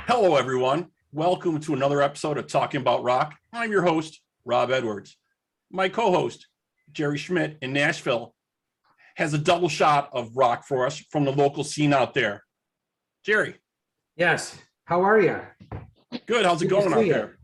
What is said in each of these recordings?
Hello, everyone. Welcome to another episode of Talking About Rock. I'm your host, Rob Edwards. My co-host, Jerry Schmidt in Nashville, has a double shot of rock for us from the local scene out there. Jerry. Yes. How are you? Good. How's it going out there?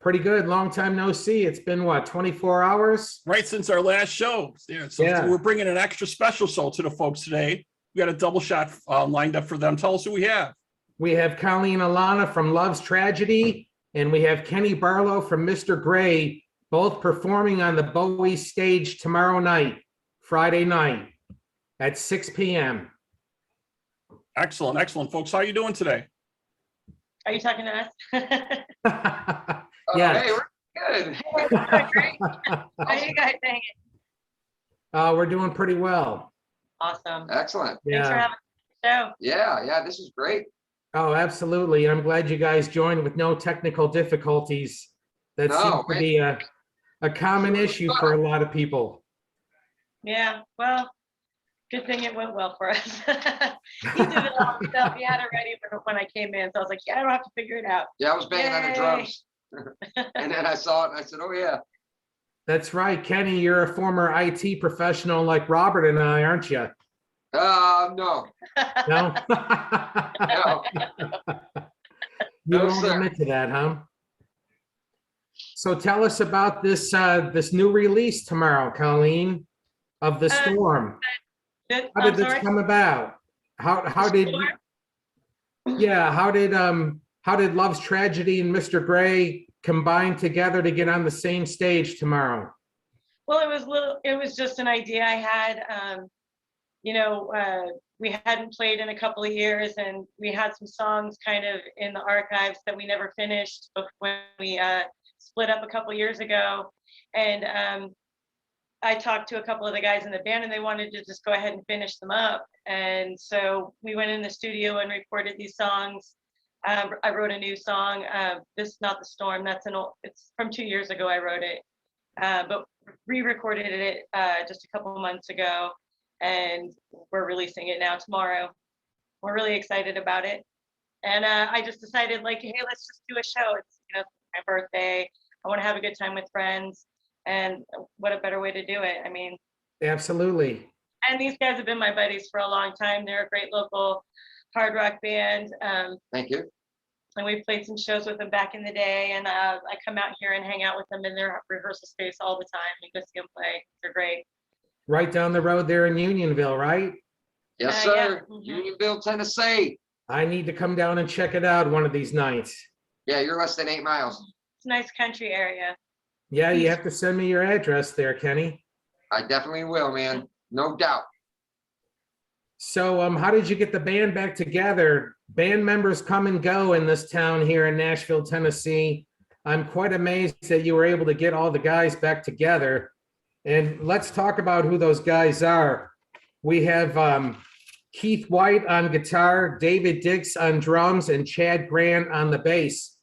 Pretty good. Long time no see. It's been, 24 hours? Right since our last show. So we're bringing an extra special show to the folks today. We got a double shot lined up for them. Tell us who we have. We have Colleen and Alanna from Love's Tragedy, and we have Kenny Barlow from Mr. Gray, both performing on the Bowie stage tomorrow night, Friday night at 6 p.m. Excellent, excellent. Folks, how are you doing today? Are you talking to us? Yes. Hey, we're good. Hey, we're great. How are you guys doing it? We're doing pretty well. Awesome. Excellent. Thanks for having the show. Yeah, this is great. Oh, absolutely. I'm glad you guys joined with no technical difficulties. That seems to be a common issue for a lot of people. Yeah, well, good thing it went well for us. He did it all himself. He had it ready when I came in. So I was like, yeah, I don't have to figure it out. Yeah, I was banging on the drums. And then I saw it and I said, oh, yeah. That's right. Kenny, you're a former IT professional like Robert and I, aren't you? No. No? No. You No, won't sir. admit to that, huh? So tell us about this this new release tomorrow, Colleen, of The Storm. How did this come about? How did Love's Tragedy and Mr. Gray combine together to get on the same stage tomorrow? Well, it was just an idea I had. We hadn't played in a couple of years, and we had some songs kind of in the archives that we never finished when we split up a couple years ago. And I talked to a couple of the guys in the band, and they wanted to just go ahead and finish them up. And so we went in the studio and recorded these songs. I wrote a new song. This is not The Storm. It's from 2 years ago I wrote it, but re-recorded it just a couple of months ago. And we're releasing it now tomorrow. We're really excited about it. And I just decided, like, hey, let's just do a show. It's my birthday. I want to have a good time with friends. And what a better way to do it. I mean, Absolutely. and these guys have been my buddies for a long time. They're a great local hard rock band. Thank you. And we've played some shows with them back in the day. And I come out here and hang out with them in their rehearsal space all the time. You go see them play. They're great. Right down the road there in Unionville, right? Yes, Yeah. sir. Mhm. Unionville, Tennessee. I need to come down and check it out one of these nights. Yeah, you're less than 8 miles. It's a nice country area. Yeah, you have to send me your address there, Kenny. I definitely will, man. No doubt. So how did you get the band back together? Band members come and go in this town here in Nashville, Tennessee. I'm quite amazed that you were able to get all the guys back together. And let's talk about who those guys are. We have Keith White on guitar, David Dix on drums, and Chad Grant on the bass.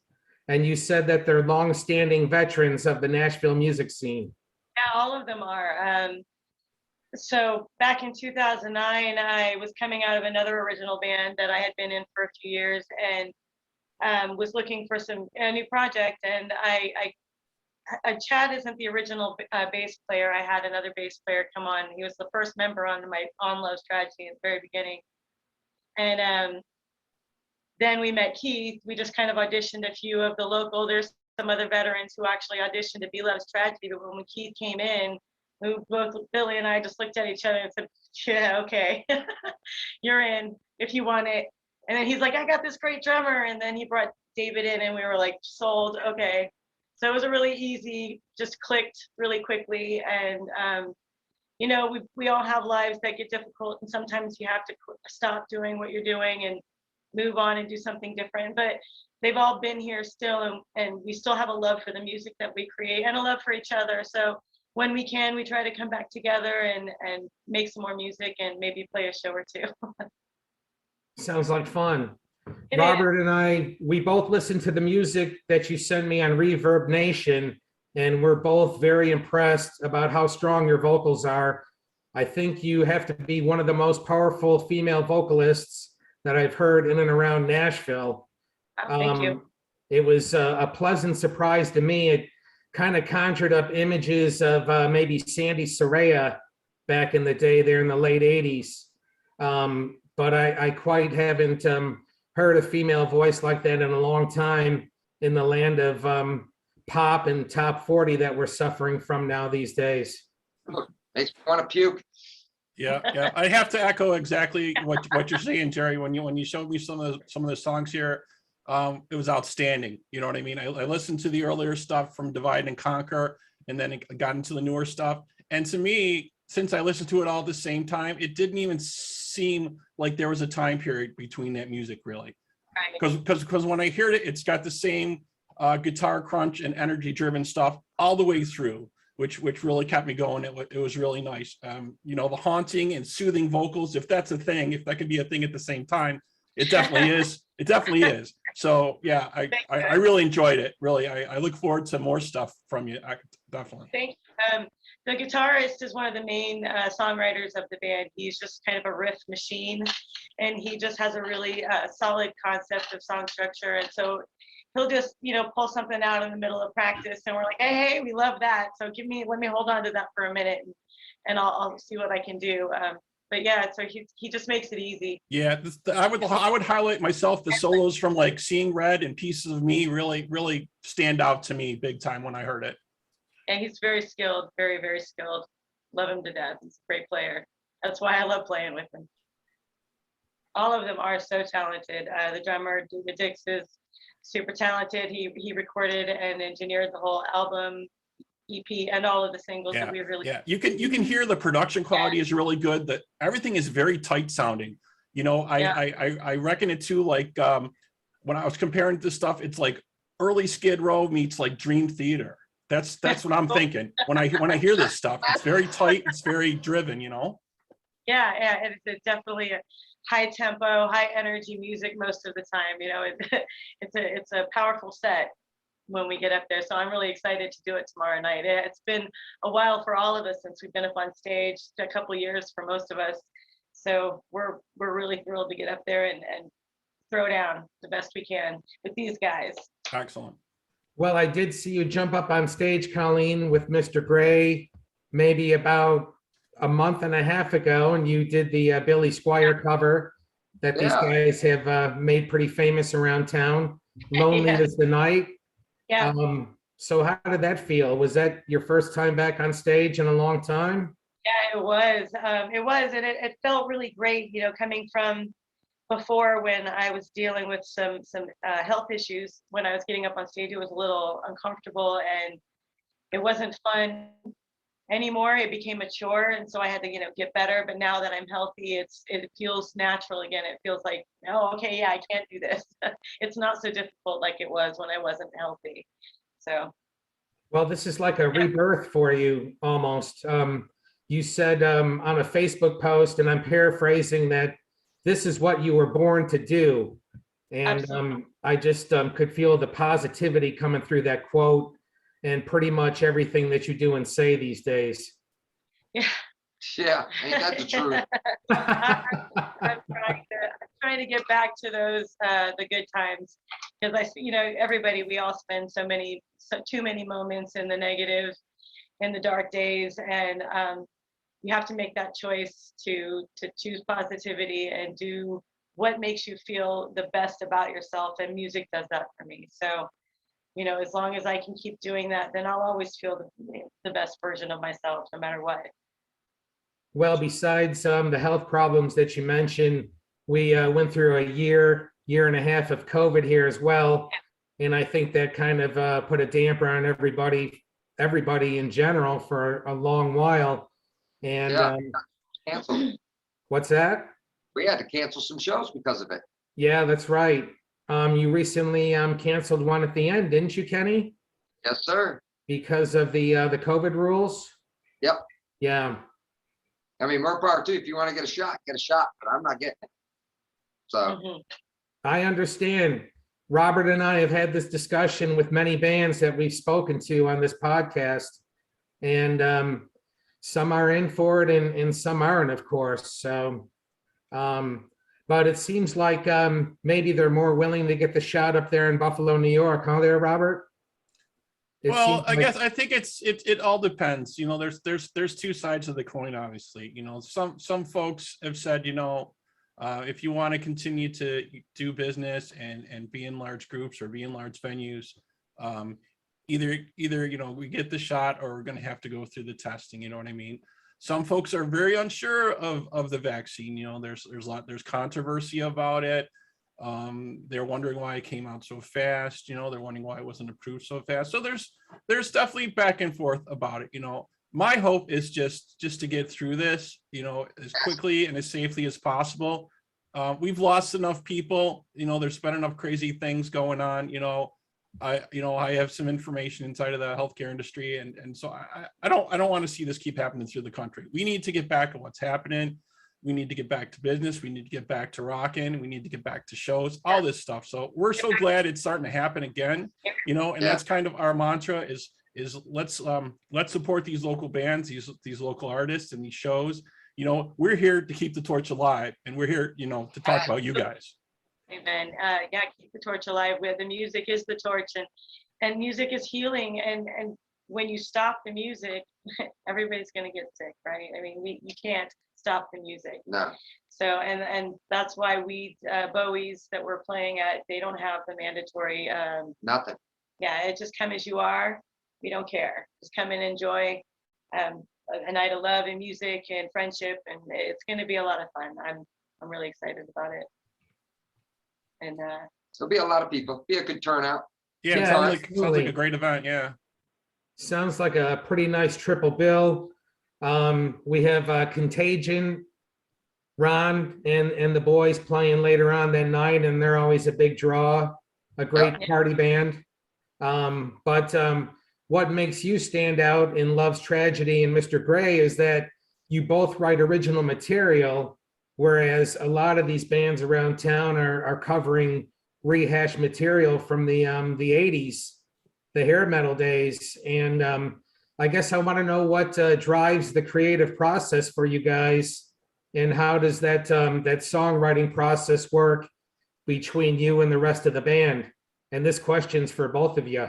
And you said that they're longstanding veterans of the Nashville music scene. Yeah, all of them are. So back in 2009, I was coming out of another original band that I had been in for a few years, and was looking for a new project. And Chad isn't the original bass player. I had another bass player come on. He was the first member on Love's Tragedy at the very beginning. And then we met Keith. We just kind of auditioned a few of the local. There's some other veterans who actually auditioned to be Love's Tragedy. But when Keith came in, both Billy and I just looked at each other and said, yeah, okay, you're in if you want it. And then he's like, I got this great drummer. And then he brought David in, and we were like, sold, okay. So it was a really easy, just clicked really quickly. And, we all have lives that get difficult, and sometimes you have to stop doing what you're doing and move on and do something different. But they've all been here still, and we still have a love for the music that we create and a love for each other. So when we can, we try to come back together and make some more music and maybe play a show or two. Sounds like fun. It Robert and I, we both listened to the music that you sent me on Reverb Nation, and we're both very impressed about how strong your vocals are. I think you have to be one of the most powerful female vocalists that I've heard in and around Nashville. Thank you. It was a pleasant surprise to me. It kind of conjured up images of maybe Sandy Soraya back in the day there in the late 80s. But I quite haven't heard a female voice like that in a long time in the land of pop and top 40 that we're suffering from now these days. Makes me want to puke. Yeah, yeah. I have to echo exactly what you're saying, Jerry. When you showed me some of the songs here, it was outstanding. You know what I mean? I listened to the earlier stuff from Divide and Conquer, and then it got into the newer stuff. And to me, since I listened to it all at the same time, it didn't even seem like there was a time period between that music, really. Right. Because when I heard it, it's got the same guitar crunch and energy driven stuff all the way through, which really kept me going. It was really nice. You know, the haunting and soothing vocals, if that's a thing, if that could be a thing at the same time, it definitely is. It definitely is. So yeah, I really enjoyed it. Really, I look forward to more stuff from you. Definitely. Thank you. The guitarist is one of the main songwriters of the band. He's just kind of a riff machine, and he just has a really solid concept of song structure. And so he'll just, pull something out in the middle of practice, and we're like, hey, we love that. So let me hold on to that for a minute, and I'll see what I can do. But yeah, so he just makes it easy. Yeah, I would highlight myself. The solos from like Seeing Red and Pieces of Me really stand out to me big time when I heard it. And he's very skilled, very, very skilled. Love him to death. He's a great player. That's why I love playing with him. All of them are so talented. The drummer, David Dix, is super talented. He recorded and engineered the whole album, EP, and all of the singles that we really. Yeah, you can hear the production quality is really good. That everything is very tight sounding. I reckon it too. Like when I was comparing this stuff, it's like early Skid Row meets like Dream Theater. That's what I'm thinking when I hear this stuff. It's very tight. It's very driven. Yeah, it's definitely a high tempo, high energy music most of the time. It's a powerful set when we get up there. So I'm really excited to do it tomorrow night. It's been a while for all of us since we've been up on stage, a couple of years for most of us. So we're really thrilled to get up there and throw down the best we can with these guys. Excellent. Well, I did see you jump up on stage, Colleen, with Mr. Gray, maybe about a month and a half ago, and you did the Billy Squier cover that these guys have made pretty famous around town. Lonely as the Night. Yeah. So how did that feel? Was that your first time back on stage in a long time? Yeah, it was. And it felt really great, coming from before when I was dealing with some health issues. When I was getting up on stage, it was a little uncomfortable and it wasn't fun anymore. It became a chore, and so I had to get better. But now that I'm healthy, it feels natural again. It feels like, oh, okay, yeah, I can't do this. It's not so difficult like it was when I wasn't healthy. So well, this is like a rebirth for you almost. You said on a Facebook post, and I'm paraphrasing, that this is what you were born to do. And I just could feel the positivity coming through that quote and pretty much everything that you do and say these days. Yeah, ain't that the truth? I'm trying to get back to those the good times, because I see, everybody, we all spend too many moments in the negative, in the dark days, and you have to make that choice to choose positivity and do what makes you feel the best about yourself, and music does that for me. So as long as I can keep doing that, then I'll always feel the best version of myself, no matter what. Well, besides the health problems that you mentioned, we went through a year and a half of COVID here as well. And I think that kind of put a damper on everybody in general for a long while. And Canceled. What's that? We had to cancel some shows because of it. Yeah, that's right. You recently canceled one at the end, didn't you, Kenny? Yes, sir. Because of the COVID rules? Yep. Yeah. I mean, more power too. If you want to get a shot, but I'm not getting it. So I understand. Robert and I have had this discussion with many bands that we've spoken to on this podcast, and some are in for it and some aren't, of course. So, but it seems like maybe they're more willing to get the shot up there in Buffalo, New York, huh there, Robert? It Well, seems I like- guess I think it all depends. You know, there's two sides of the coin, obviously. You know, some folks have said, you know, if you want to continue to do business and be in large groups or be in large venues, either you know, we get the shot or we're going to have to go through the testing. You know what I mean? Some folks are very unsure of the vaccine. You know, there's controversy about it. They're wondering why it came out so fast. You know, they're wondering why it wasn't approved so fast. So there's definitely back and forth about it. You know, my hope is just to get through this, you know, as quickly and as safely as possible. We've lost enough people. You know, there's been enough crazy things going on. You know, I have some information inside of the healthcare industry, and so I don't want to see this keep happening through the country. We need to get back to what's happening. We need to get back to business. We need to get back to rocking. We need to get back to shows, all this stuff. So we're so glad it's starting to happen again, you know, and that's kind of our mantra is let's support these local bands, these local artists and these shows. You know, we're here to keep the torch alive, and we're here, you know, to talk about you guys. Amen. Yeah, keep the torch alive. Where the music is the torch, and music is healing. And when you stop the music, everybody's gonna get sick, right? I mean, you can't stop the music. No. So and that's why we Bowie's that we're playing at, they don't have the mandatory. Nothing. Yeah, it just come as you are. We don't care. Just come and enjoy a night of love and music and friendship, and it's going to be a lot of fun. I'm really excited about it. And So be a lot of people. Be a good turnout. Yeah, Yeah, it sounds like absolutely. a great event. Yeah. Sounds like a pretty nice triple bill. We have Contagion, Ron, and the boys playing later on that night, and they're always a big draw, a great party band. But what makes you stand out in Love's Tragedy and Mr. Gray is that you both write original material, whereas a lot of these bands around town are covering rehashed material from the 80s, the hair metal days. And I guess I want to know what drives the creative process for you guys, and how does that songwriting process work between you and the rest of the band? And this question's for both of you.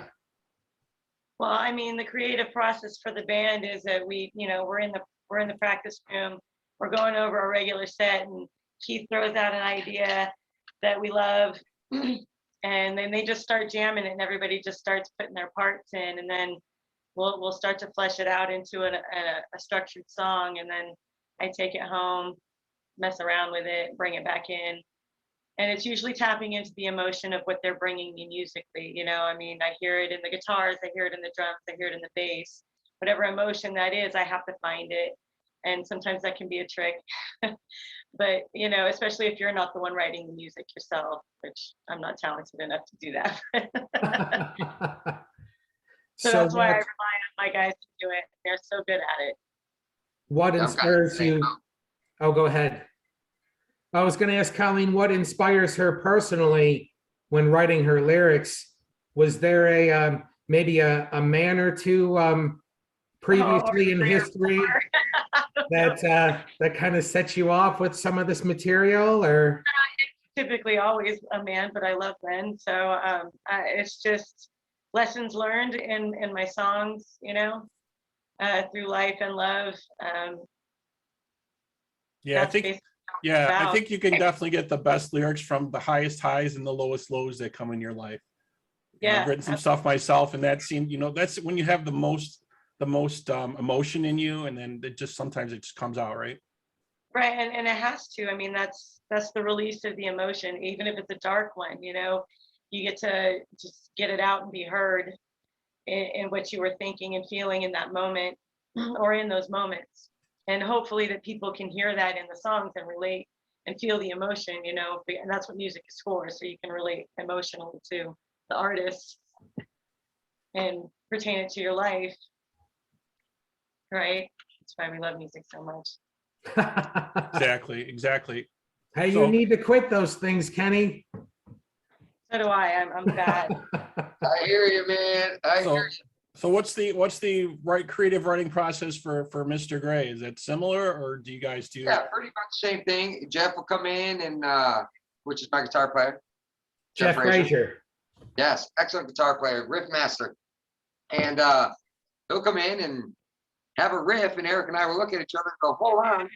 well, I mean, the creative process for the band is that we're in the practice room, we're going over a regular set, and Keith throws out an idea that we love, and then they just start jamming it, and everybody just starts putting their parts in, and then we'll start to flesh it out into a structured song, and then I take it home, mess around with it, bring it back in. And it's usually tapping into the emotion of what they're bringing me musically. You know, I mean, I hear it in the guitars, I hear it in the drums, I hear it in the bass. Whatever emotion that is, I have to find it. And sometimes that can be a trick. But, you know, especially if you're not the one writing the music yourself, which I'm not talented enough to do that. So that's why I rely on my guys to do it. They're so good at it. What inspires you? Oh, go ahead. I was going to ask Colleen, what inspires her personally when writing her lyrics? Was there maybe a man or two previously in history that kind of set you off with some of this material, or? Typically always a man, but I love men. So it's just lessons learned in my songs, you know, through life and love. Yeah, I think you can definitely get the best lyrics from the highest highs and the lowest lows that come in your life. Yeah, I've written some stuff myself, and that seemed, you know, that's when you have the most emotion in you, and then sometimes it just comes out, right? Right, and it has to. I mean, that's the release of the emotion, even if it's a dark one. You know, you get to just get it out and be heard in what you were thinking and feeling in that moment, or in those moments. And hopefully that people can hear that in the songs and relate and feel the emotion, you know, and that's what music is for, so you can relate emotionally to the artist and pertain it to your life, right? That's why we love music so much. Exactly. Hey, So- you need to quit those things, Kenny. So do I. I'm bad. I hear you, man. I hear you. So what's the creative writing process for Mr. Gray? Is it similar, or do you guys do? Yeah, pretty much same thing. Jeff will come in and, which is my guitar player. Jeff Frazier. Yes, excellent guitar player, riff master. And he'll come in and have a riff, and Eric and I will look at each other and go, hold on.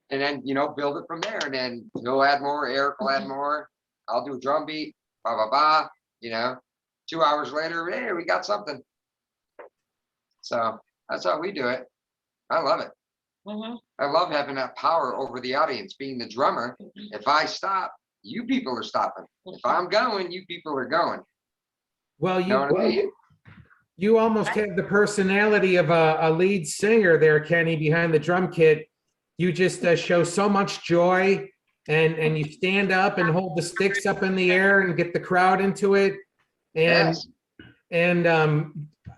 And then, build it from there. And then he'll add more, Eric will add more. I'll do a drum beat, blah, blah, blah. 2 hours later, hey, we got something. So that's how we do it. I love it. I love having that power over the audience, being the drummer. If I stop, you people are stopping. If I'm going, you people are going. Well, You know what I mean? you almost have the personality of a lead singer there, Kenny, behind the drum kit. You just show so much joy, and you stand up and hold the sticks up in the air and get the crowd into it. And Yes.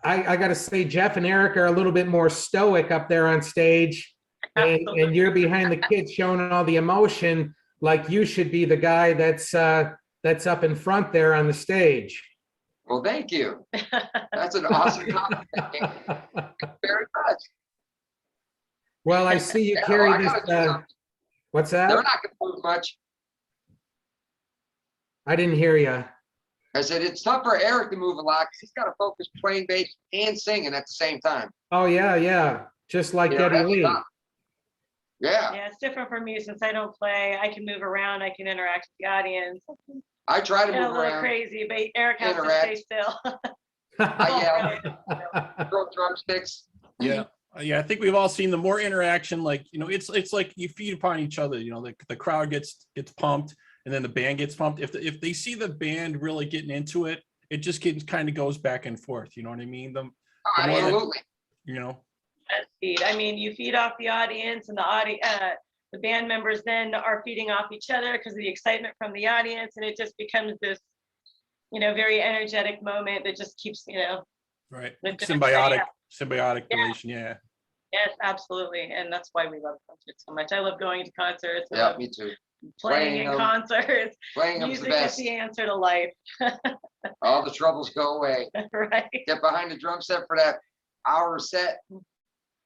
I got to say, Jeff and Eric are a little bit more stoic up there on stage, and you're behind the kit showing all the emotion, like you should be the guy that's up in front there on the stage. Well, thank you. That's an awesome compliment. Thank you very much. Well, I see you Yeah, carry well, I this. gotta do something. What's They're that? not going to move much. I didn't hear you. I said it's tough for Eric to move a lot because he's got to focus playing bass and singing at the same time. Oh yeah, just like Geddy That's Lee. tough. Yeah, Yeah, it's different for me since I don't play. I can move around. I can interact with the audience. I try to Get a move little around, crazy, but Eric has to interact. stay still. I yell, throw drumsticks. Yeah. Yeah, I think we've all seen the more interaction, like, it's like you feed upon each other, the crowd gets pumped, and then the band gets pumped. If they see the band really getting into it, it just kind of goes back and forth. You know what I mean? The more that- Absolutely. Feed. I mean, you feed off the audience, and the band members then are feeding off each other because of the excitement from the audience, and it just becomes this, very energetic moment that just keeps, right. the- Symbiotic Yeah. relation. Yeah. Yes, absolutely, and that's why we love concerts so much. I love going to concerts. I Yeah, love me too. playing Playing in 'em. concerts. Playing them's the Music is best. the answer to life, All the troubles go away. right? Get behind the drum set for that hour set.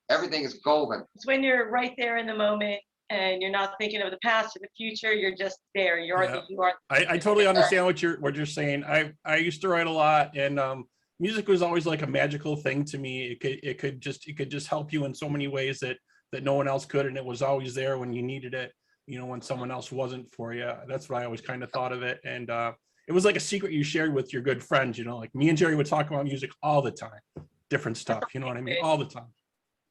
Everything is golden. It's when you're right there in the moment and you're not thinking of the past or the future. You're just there. You are. I totally understand what you're saying. I used to write a lot, and music was always like a magical thing to me. It could just help you in so many ways that no one else could, and it was always there when you needed it. When someone else wasn't for you. That's what I always kind of thought of it, and it was like a secret you shared with your good friends. Like me and Jerry would talk about music all the time, different stuff. You know what I mean? All the time.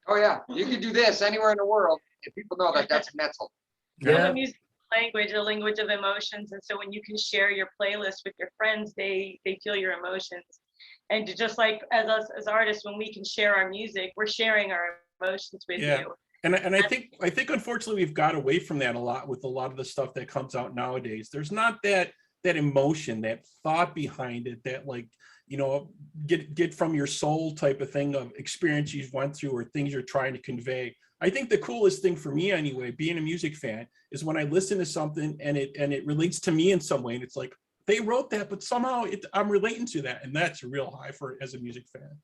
Oh yeah, you can do this anywhere in the world, and people know that that's mental. Yeah. Music language, a language of emotions, and so when you can share your playlist with your friends, they feel your emotions. And just like as us as artists, when we can share our music, we're sharing our emotions with you. And I think unfortunately we've got away from that a lot with a lot of the stuff that comes out nowadays. There's not that emotion, that thought behind it, that get from your soul type of thing of experience you've went through or things you're trying to convey. I think the coolest thing for me anyway, being a music fan, is when I listen to something and it relates to me in some way, and it's like they wrote that, but somehow I'm relating to that, and that's a real high as a music fan.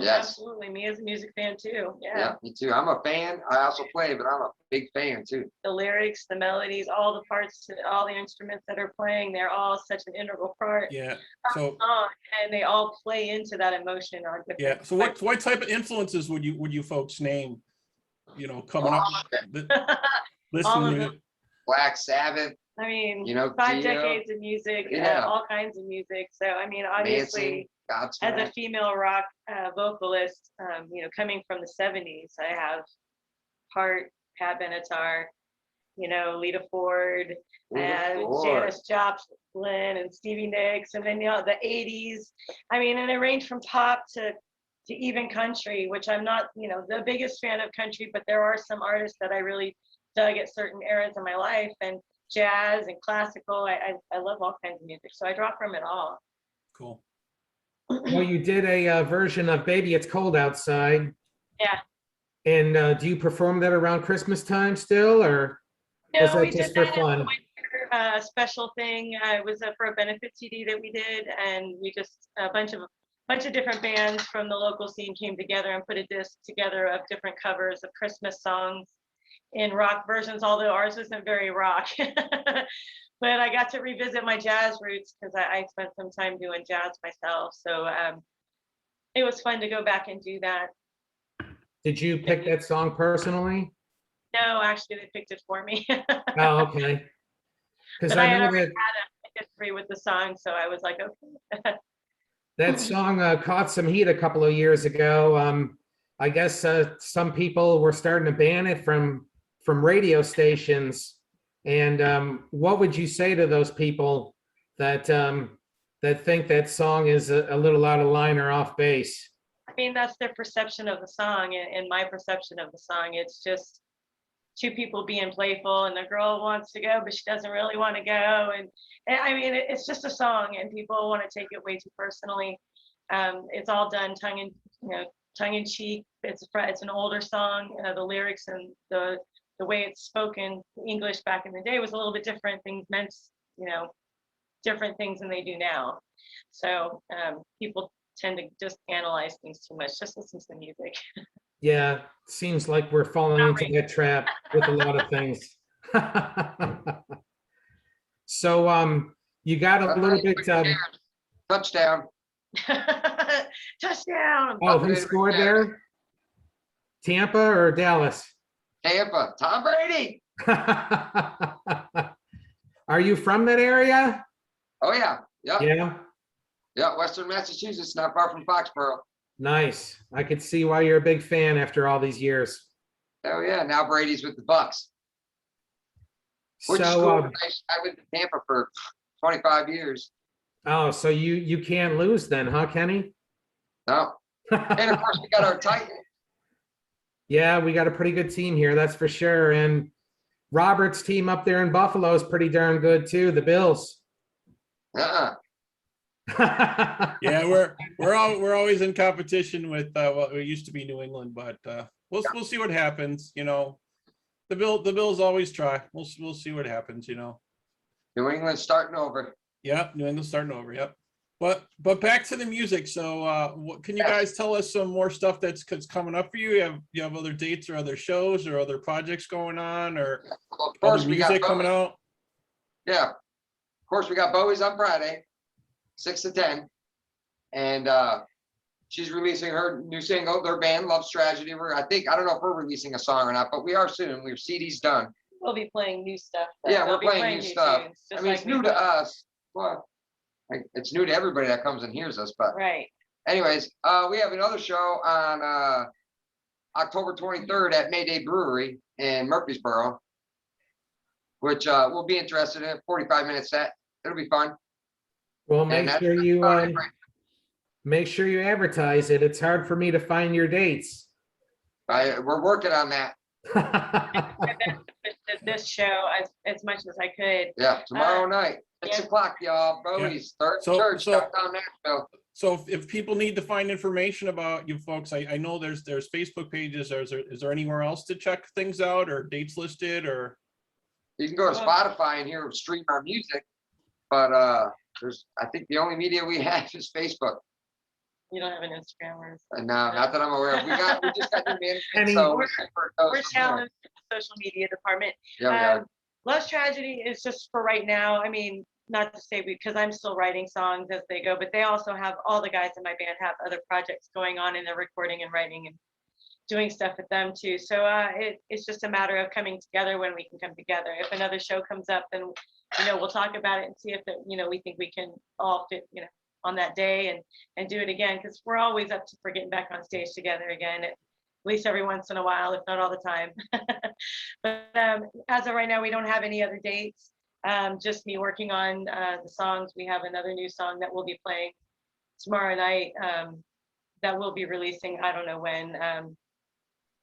Yes. Absolutely. Me as a music fan too. Yeah, me too. I'm a fan. I also play, but I'm a big fan too. The lyrics, the melodies, all the parts, all the instruments that are playing, they're all such an integral part Yeah. of So the song, and they all play into that emotion on different. yeah. So what type of influences would you folks name? Coming up, listening to it. Black Sabbath. I mean, Dio, 5 decades of music, Yeah. all kinds of music. So I mean, obviously, Manson, as a female rock vocalist, coming from the 70s, I have Hart, Pat Benatar, Lita Ford, and Janis Joplin and Stevie Nicks, and then the 80s. I mean, and it ranged from pop to even country, which I'm not, the biggest fan of country, but there are some artists that I really dug at certain eras of my life, and jazz and classical. I love all kinds of music, so I draw from it all. Cool. Well, you did a version of "Baby It's Cold Outside." Yeah. And do you perform that around Christmas time still, or was No, that we just did for that as a fun? winter, special thing. It was for a benefit CD that we did, and we just a bunch of bunch of different bands from the local scene came together and put a disc together of different covers of Christmas songs in rock versions, although ours isn't very rock. But I got to revisit my jazz roots because I spent some time doing jazz myself. So it was fun to go back and do that. Did you pick that song personally? No, actually, they picked it for me. Oh, okay. Because But I I had know already that had a history with the song, so I was like, okay. that song caught some heat a couple of years ago. I guess some people were starting to ban it from radio stations. And what would you say to those people that that think that song is a little out of line or off base? I mean, that's their perception of the song, and my perception of the song. It's just two people being playful, and the girl wants to go, but she doesn't really want to go. And I mean, it's just a song, and people want to take it way too personally. It's all done tongue in cheek. It's an older song. The lyrics and the way it's spoken, English back in the day was a little bit different. Things meant, different things than they do now. So people tend to just analyze things too much. Just listen to the music. Yeah, seems like we're falling into that trap with a lot of things. So you got a little bit. Touchdown. Touchdown. Oh, who scored there? Tampa or Dallas? Tampa. Tom Brady. Are you from that area? Oh yeah. Yep. Yeah. Yeah. Western Massachusetts, not far from Foxborough. Nice. I could see why you're a big fan after all these years. Oh yeah. Now Brady's with the Bucks. Which So, school? I went to Tampa for 25 years. oh, so you can't lose then, huh, Kenny? No. And of course we got our Titan. Yeah, we got a pretty good team here, that's for sure. And Robert's team up there in Buffalo is pretty darn good too, the Bills. Uh-uh. Yeah, we're always in competition with what used to be New England, but we'll see what happens. The Bills always try. We'll see what happens. New England's starting over. Yep, New England's starting over. Yep. But back to the music. So, what can you guys tell us some more stuff that's coming up for you? You have other dates or other shows or other projects going on, or Well, of course other we got music coming Bowie. out? Yeah. Of course we got Bowie's on Friday, 6 to 10. And she's releasing her new single, their band, Love's Tragedy. I don't know if we're releasing a song or not, but we are soon. We've CD's done. We'll be playing new stuff. Yeah, They'll we're be playing new stuff. tunes, I just mean, like it's we new do. to us. Well, it's new to everybody that comes and hears us. But Right. anyways, we have another show on October 23rd at Mayday Brewery in Murfreesboro, which we'll be interested in. 45-minute set. It'll be fun. Well, And make that's sure you about it. make sure you advertise it. It's hard for me to find your dates. We're working on that. This show as much as I could. Yeah, tomorrow night, 6 yeah. o'clock, y'all. Bowie's third So- church so- downtown Nashville. So if people need to find information about you folks, I know there's Facebook pages. Is there anywhere else to check things out or dates listed or? You can go to Spotify and hear stream our music, but I think the only media we have is Facebook. You don't have an Instagram or And not that I'm aware of. We just got new management, Any- so We're- we're from there. challenged in the social media department. Yeah, we are. Love's Tragedy is just for right now. I mean, not to say because I'm still writing songs as they go, but they also have, all the guys in my band have other projects going on, and they're recording and writing and doing stuff with them too. So it's just a matter of coming together when we can come together. If another show comes up, then we'll talk about it and see if we think we can all fit on that day and do it again, because we're always up for getting back on stage together again, at least every once in a while, if not all the time. But as of right now, we don't have any other dates. Just me working on the songs. We have another new song that we'll be playing tomorrow night that we'll be releasing, I don't know when,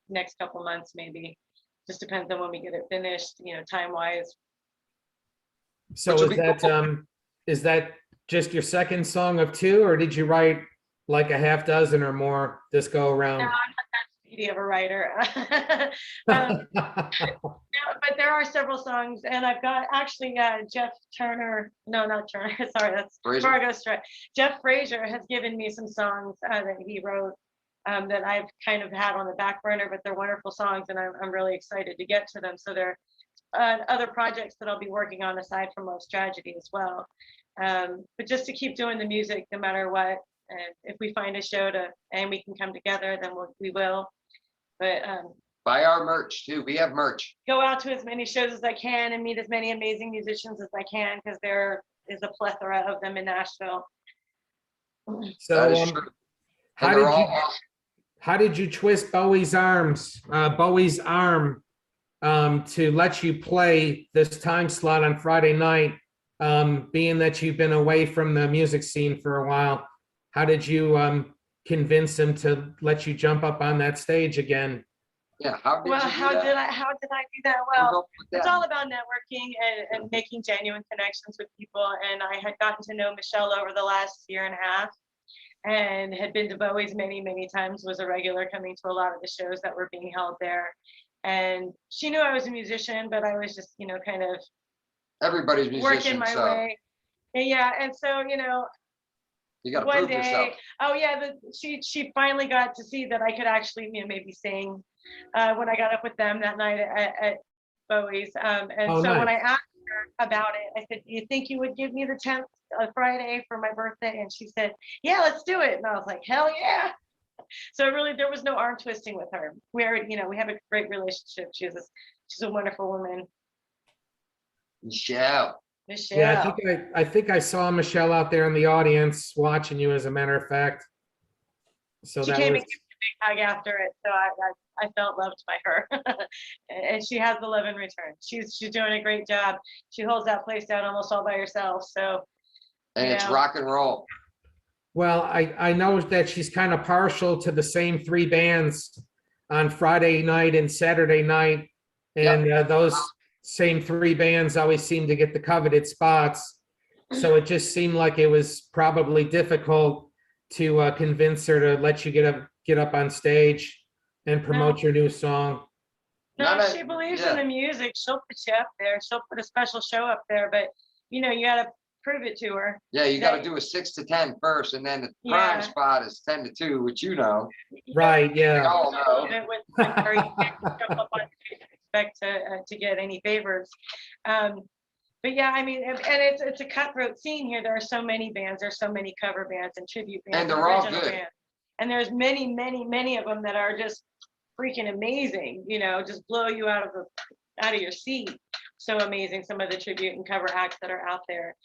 next couple months maybe. Just depends on when we get it finished, time wise. So Which will is that just your second song of two, or did you write like a half dozen or more this go around? No, beauty of a writer. um, but there are several songs, and I've got actually Jeff Turner. No, not Turner. Sorry, that's Fraser. Fargo Strut. Jeff Fraser has given me some songs that he wrote that I've kind of had on the back burner, but they're wonderful songs, and I'm really excited to get to them. So there are other projects that I'll be working on aside from Love's Tragedy as well. But just to keep doing the music no matter what. And if we find a show and we can come together, then we will. But Buy our merch too. We have merch. go out to as many shows as I can and meet as many amazing musicians as I can, because there is a plethora of them in Nashville. So, That is true. how And did they're all you awesome. how did you twist Bowie's arm to let you play this time slot on Friday night? Being that you've been away from the music scene for a while, how did you convince him to let you jump up on that stage again? Yeah. How did Well, you do how that? did I do that? Who Well, helped with it's that? all about networking and making genuine connections with people. And I had gotten to know Michelle over the last year and a half, and had been to Bowie's many, many times, was a regular coming to a lot of the shows that were being held there. And she knew I was a musician, but I was just, kind of Everybody's working musician, my so way. And yeah, and so, you got to one prove day, yourself. oh yeah, she finally got to see that I could actually, maybe sing when I got up with them that night at Bowie's. And Oh, so when nice. I asked her about it, I said, "Do you think you would give me the 10th Friday for my birthday?" And she said, "Yeah, let's do it." And I was like, "Hell yeah!" So really, there was no arm twisting with her. We already, we have a great relationship. She's a wonderful woman, Michelle. Michelle. Yeah, I think I saw Michelle out there in the audience watching you, as a matter of fact. So She that came was, and gave me a big hug after it, so I felt loved by her, and she has the love in return. She's doing a great job. She holds that place down almost all by herself. So And it's Yeah. rock and roll. well, I know that she's kind of partial to the same three bands on Friday night and Saturday night. And those same three bands always seem to get the coveted spots. So it just seemed like it was probably difficult to convince her to let you get up on stage and promote your new song. no, Not if a- she believes yeah. in the music, she'll put you up there. She'll put a special show up there. But you got to prove it to her. Yeah, you got to That- do a 6 to 10 first, and then the prime Yeah. spot is 10 to 2, which you know. Right, We yeah. all know. With her, you can't jump up on stage and expect to get any favors. But yeah, I mean, and it's a cutthroat scene here. There are so many bands, there's so many cover bands and tribute bands And they're all original good. bands. And there's many, many, many of them that are just freaking amazing, just blow you out of your seat. So amazing, some of the tribute and cover acts that are out there.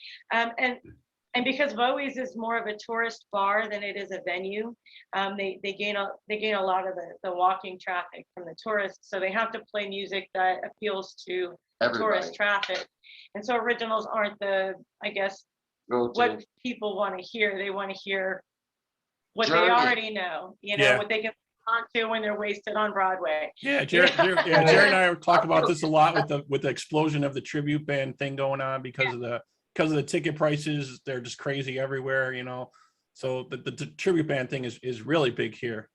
And because Bowie's is more of a tourist bar than it is a venue, they gain a lot of the walking traffic from the tourists. So they have to play music that appeals to Everybody. tourist traffic. And so originals aren't I guess, Go to. what people want to hear. They want to hear what Journey. they already know, Yeah. what they can on to when they're wasted on Broadway. Yeah, Jerry and I talk about this a lot with the explosion of the tribute band thing going on because of the ticket prices. They're just crazy everywhere, So the tribute band thing is really big here,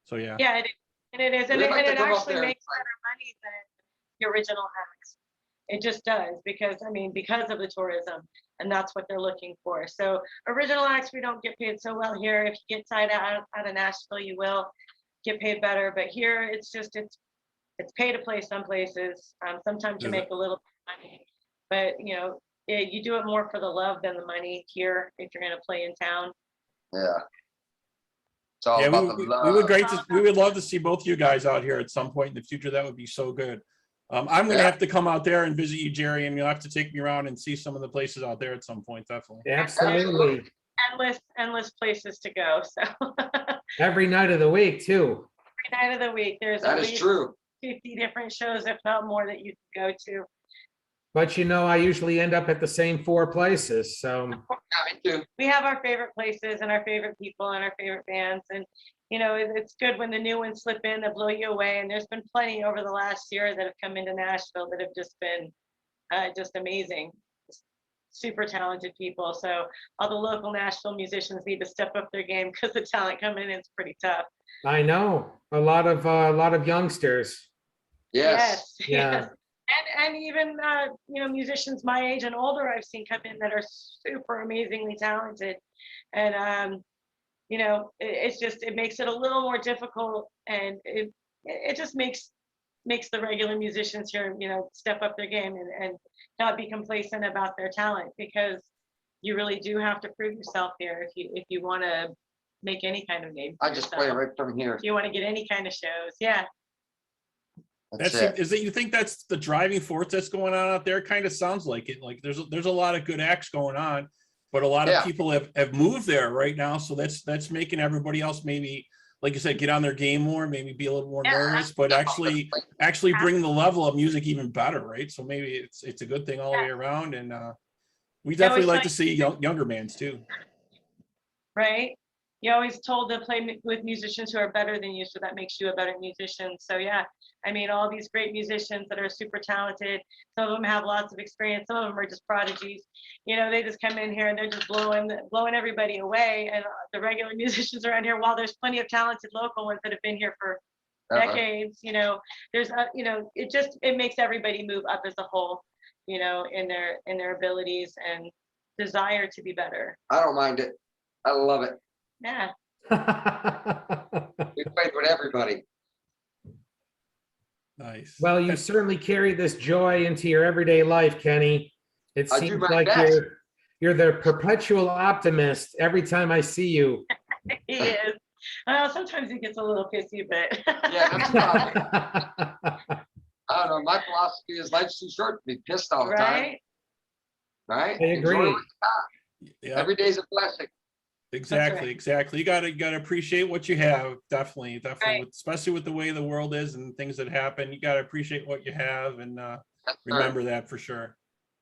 So yeah. Yeah, it is, and We'd like to it come up actually there and makes better money than the original acts. It just does because of the tourism, and that's what they're looking for. So original acts, we don't get paid so well here. If you get signed out of Nashville, you will get paid better. But here, it's pay to play some places. Sometimes you Is make a little money, but you do it more for the love than the money here if you're going to play in town. Yeah. It's all Yeah, about the love. we would love to see both you guys out here at some point in the future. That would be so good. I'm going to have to come out there and visit you, Jerry, and you'll have to take me around and see some of the places out there at some point, definitely. Absolutely. Endless places to go. So Every night of the week, too. every night of the week, there's That at is least true. 50 different shows, if not more, that you can go to. But I usually end up at the same four places. So Yeah, me too. We have our favorite places and our favorite people and our favorite bands, and it's good when the new ones slip in that blow you away. And there's been plenty over the last year that have come into Nashville that have just been just amazing. super talented people. So all the local Nashville musicians need to step up their game because the talent coming in is pretty tough. I know a lot of youngsters. Yes. Yeah. Yes. And even musicians my age and older I've seen come in that are super amazingly talented. And it makes it a little more difficult, and it just makes the regular musicians here, step up their game and not be complacent about their talent, because you really do have to prove yourself here if you want to make any kind of name for I just play yourself. right from here. If you want to get any kind of shows, yeah. That's it. Is it, you think that's the driving force that's going on out there? Kind of sounds like it. Like there's a lot of good acts going on, but a lot of Yeah. people have moved there right now. So that's making everybody else maybe, like you said, get on their game more, maybe be a little more nervous, but actually bring the level of music even better, right? So maybe it's a good thing all the way around. And we definitely like to see younger bands too. Right? You're always told to play with musicians who are better than you, so that makes you a better musician. So yeah, I mean, all these great musicians that are super talented, some of them have lots of experience, some of them are just prodigies. They just come in here and they're just blowing everybody away. And the regular musicians around here, while there's plenty of talented local ones that have been here for decades, there's it makes everybody move up as a whole, in their abilities and desire to be better. I don't mind it. I love it. Yeah. We played with everybody. Nice. Well, you certainly carry this joy into your everyday life, Kenny. It I do seems my like best. you're the perpetual optimist every time I see you. He is. Well, sometimes he gets a little pissy, but Yeah, that's probably. I don't know. My philosophy is life's too short to be pissed all the time. right. Right? I agree. Enjoy what you got. Yeah, Every day's a blessing. exactly. You gotta appreciate what you have. Definitely. Right. Especially with the way the world is and things that happen. You gotta appreciate what you have and remember that for sure.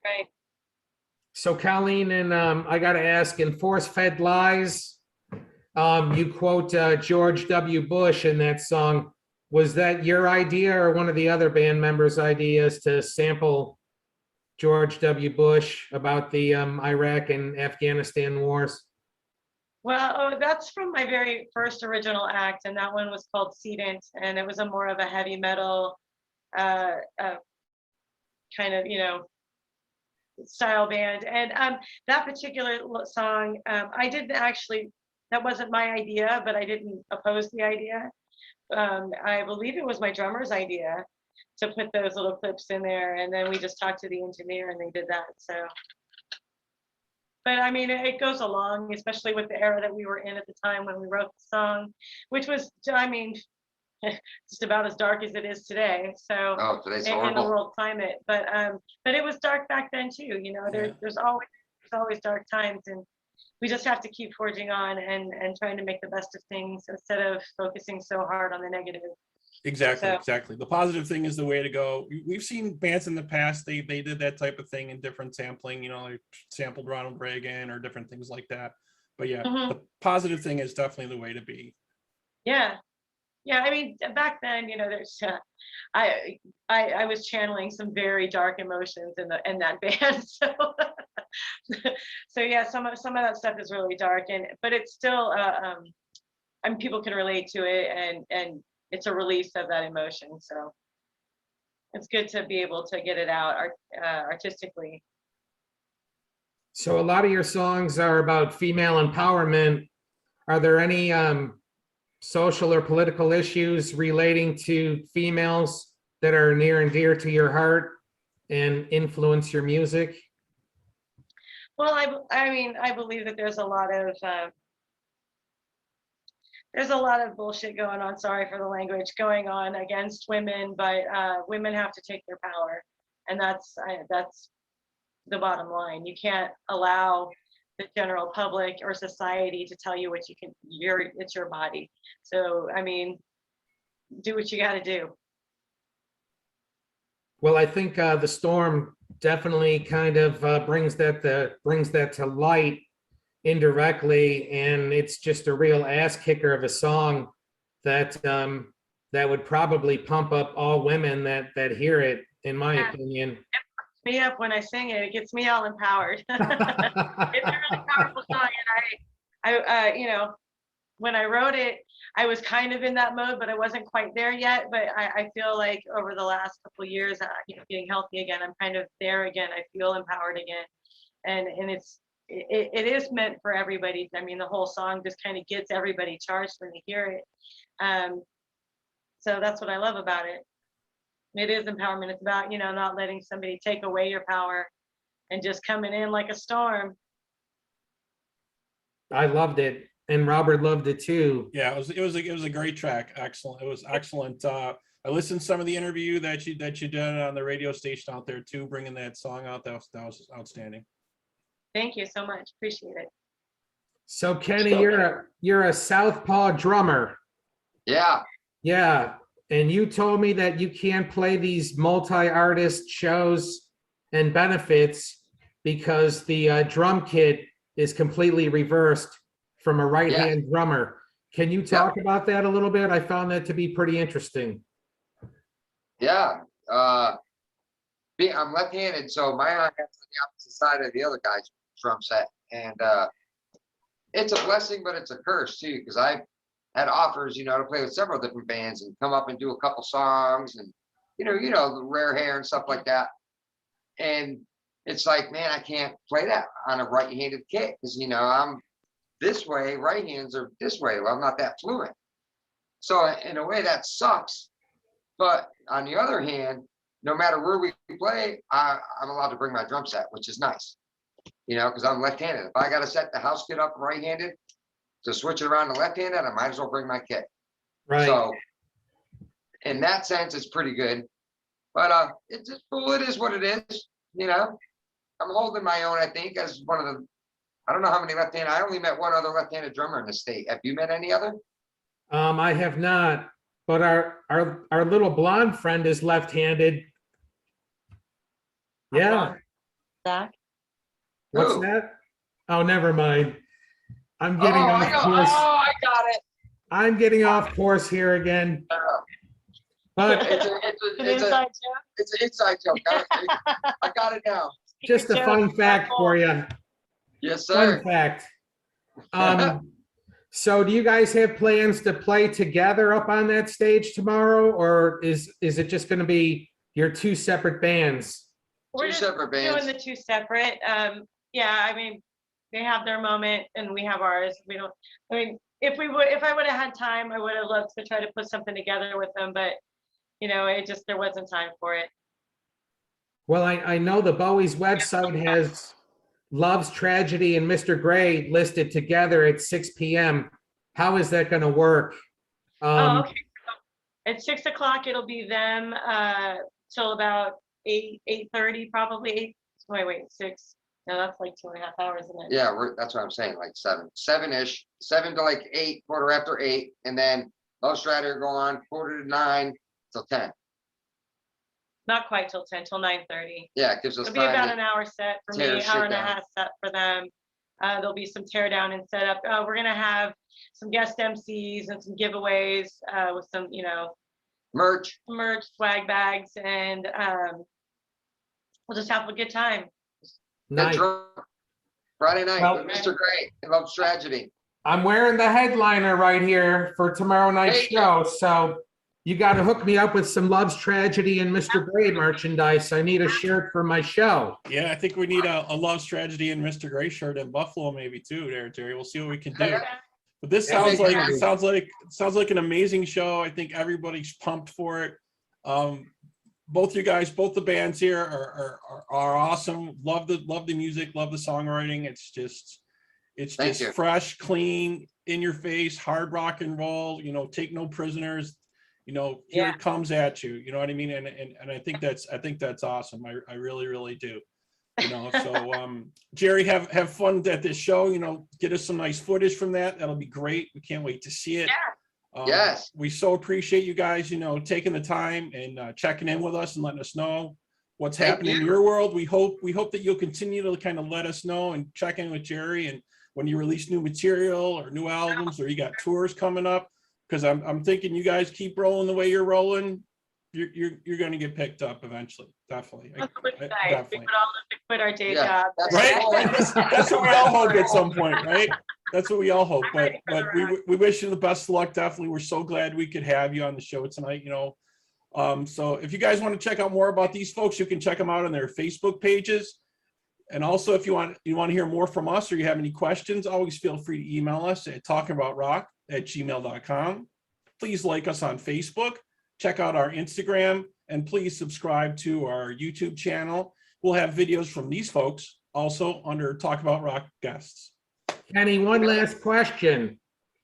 Right. So Colleen, and I got to ask, in Force-Fed Lies, you quote George W. Bush in that song. Was that your idea or one of the other band members' ideas to sample George W. Bush about the Iraq and Afghanistan wars? Well, that's from my very first original act, and that one was called Sedent, and it was a more of a heavy metal kind of, style band. And that particular song, I didn't actually, that wasn't my idea, but I didn't oppose the idea. I believe it was my drummer's idea to put those little clips in there, and then we just talked to the engineer and they did that. So, but I mean, it goes along, especially with the era that we were in at the time when we wrote the song, which was, I mean, just about as dark as it is today. So Today's in the horrible. world climate, but it was dark back then too. There's always dark times, and we just have to keep forging on and trying to make the best of things instead of focusing so hard on the negative. Exactly. The positive thing is the way to go. We've seen bands in the past, they did that type of thing in different sampling, they sampled Ronald Reagan or different things like that. But yeah, the positive thing is definitely the way to be. Yeah. I mean, back then, there's I was channeling some very dark emotions in that band. So yeah, some of that stuff is really dark, but it's still I mean, people can relate to it, and it's a release of that emotion. So it's good to be able to get it out artistically. So a lot of your songs are about female empowerment. Are there any social or political issues relating to females that are near and dear to your heart and influence your music? Well, I mean, I believe that there's a lot of bullshit going on, sorry for the language, going on against women, but women have to take their power, and that's the bottom line. You can't allow the general public or society to tell you what you can. It's your body. So I mean, do what you got to do. Well, I think the storm definitely kind of brings that to light indirectly, and it's just a real ass kicker of a song that would probably pump up all women that hear it, in my opinion. me up when I sing it. It gets me all empowered. It's a really powerful song, and I when I wrote it, I was kind of in that mode, but I wasn't quite there yet. But I feel like over the last couple of years, getting healthy again, I'm kind of there again. I feel empowered again, and it is meant for everybody. I mean, the whole song just kind of gets everybody charged when they hear it. So that's what I love about it. It is empowerment. It's about, not letting somebody take away your power and just coming in like a storm. I loved it, and Robert loved it too. Yeah, it was a great track. Excellent. It was excellent. I listened to some of the interview that you did on the radio station out there too, bringing that song out. That was outstanding. Thank you so much. Appreciate it. So Kenny, you're a southpaw drummer. Yeah. Yeah, and you told me that you can't play these multi-artist shows and benefits because the drum kit is completely reversed from a right-hand drummer. Can you talk about that a little bit? I found that to be pretty interesting. Yeah. I'm left-handed, so my hand's on the opposite side of the other guy's drum set. And it's a blessing, but it's a curse too, because I've had offers, to play with several different bands and come up and do a couple songs and, the Rare Hair and stuff like that. And it's like, man, I can't play that on a right-handed kit because, I'm this way, right hands are this way. Well, I'm not that fluent. So in a way that sucks. But on the other hand, no matter where we play, I'm allowed to bring my drum set, which is nice, because I'm left-handed. If I got to set the house kit up right-handed, to switch it around to left-handed, I might as well bring my kit. Right. So in that sense, it's pretty good. But it's just cool. It is what it is. I'm holding my own, I think, as one of the, I don't know how many left-handed, I only met one other left-handed drummer in the state. Have you met any other? I have not, but our little blonde friend is left-handed. Yeah. Zach? What's Who? that? Oh, never mind. I'm getting off course. Oh, I got it. I'm getting off course here again. But It's An inside joke? an inside joke. I got it now. just a fun fact for you. Yes, Fun sir. fact. So do you guys have plans to play together up on that stage tomorrow, or is it just going to be your two separate bands? We're Two just separate bands. doing the two separate. Yeah, I mean, they have their moment and we have ours. We don't, I mean, if I would have had time, I would have loved to try to put something together with them, but there wasn't time for it. Well, I know the Bowie's website has Love's Tragedy and Mr. Gray listed together at 6 p.m. How is that going to work? Okay. At 6 o'clock, it'll be them till about 8:30, probably 8. Wait, 6. No, that's like 2.5 hours, isn't it? Yeah, that's what I'm saying, like 7-ish, 7 to like 8, quarter after 8, and then Love Strider go on quarter to 9 till 10. Not quite till 10, till 9:30. Yeah, it gives us It'll be about time. an hour set for tear me, shit hour and a down. half set for them. There'll be some tear down and setup. We're gonna have some guest MCs and some giveaways with some, Merch. swag bags, and we'll just have a good time. Get Nice. drunk. Friday night Well- with Mr. Gray and Love's Tragedy. I'm wearing the headliner right here for tomorrow night's Hey. show, so you got to hook me up with some Love's Tragedy and Mr. Gray merchandise. I need a shirt for my show. Yeah, I think we need a Love's Tragedy and Mr. Gray shirt in Buffalo maybe too there, Terry. We'll see what we can do. But this Yeah, sounds like an amazing show. I think everybody's pumped for it. Both you guys, both the bands here are awesome. Love the music, love the songwriting. It's just Thank you. fresh, clean, in your face, hard rock and roll, take no prisoners. Here Yeah. it comes at you. You know what I mean? And I think that's awesome. I really, really do. So Jerry, have fun at this show, get us some nice footage from that. That'll be great. We can't wait to see it. Yes. We so appreciate you guys, taking the time and checking in with us and letting us know what's Thank happening in you. your world. We hope that you'll continue to kind of let us know and check in with Jerry, and when you release new material or new albums or you got tours coming up, because I'm thinking you guys keep rolling the way you're rolling. you're going to get picked up eventually. Definitely. That's what we say. We Definitely. would all have to quit our day Yeah, jobs. that's Right? cool. Right? That's what we all hope at some point, right? That's what we all hope. I'm ready for the rock. We wish you the best of luck. Definitely. We're so glad we could have you on the show tonight, So if you guys want to check out more about these folks, you can check them out on their Facebook pages. And also, if you want to hear more from us or you have any questions, always feel free to email us at talkingaboutrock@gmail.com. Please like us on Facebook, check out our Instagram, and please subscribe to our YouTube channel. We'll have videos from these folks also under Talk About Rock guests. Kenny, one last question.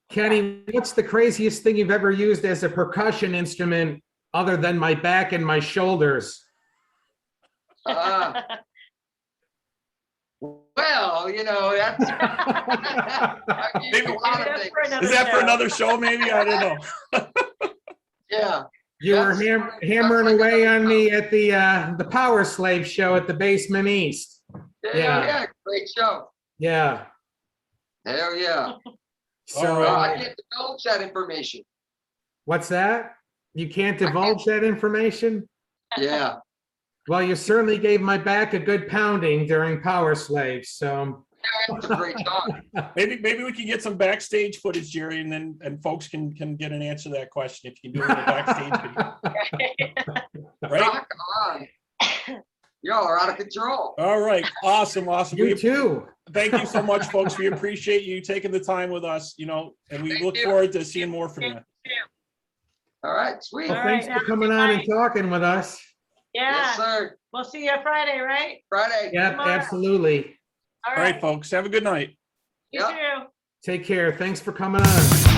Kenny, what's the craziest thing you've ever used as a percussion instrument other than my back and my shoulders? Well, that's. I've used a lot of That's things. for another Is that for show. another show, maybe? I don't know. Yeah. You were That's- hammering that's like away another on me at the Power Slave show at the Basement East. Yeah, great show. Yeah. Hell yeah. So All I can't divulge that information. what's that? You can't divulge that information? Yeah. Well, you certainly gave my back a good pounding during Power Slave, so. It's a great song. Maybe we can get some backstage footage, Jerry, and folks can get an answer to that question if you can do a little backstage video. Right? Rock on. Y'all are out of control. All right. Awesome. You too. Thank you so much, folks. We appreciate you taking the time with us, and we Thank look you. forward to seeing more from you. All right, sweet. Well, All thanks right, for coming on and have a good talking with us. Yeah, Yes, sir. we'll see you Friday, right? Friday. Yep, Tomorrow. absolutely. All All right, folks. Have a good night. You Yep. too. Take care. Thanks for coming on.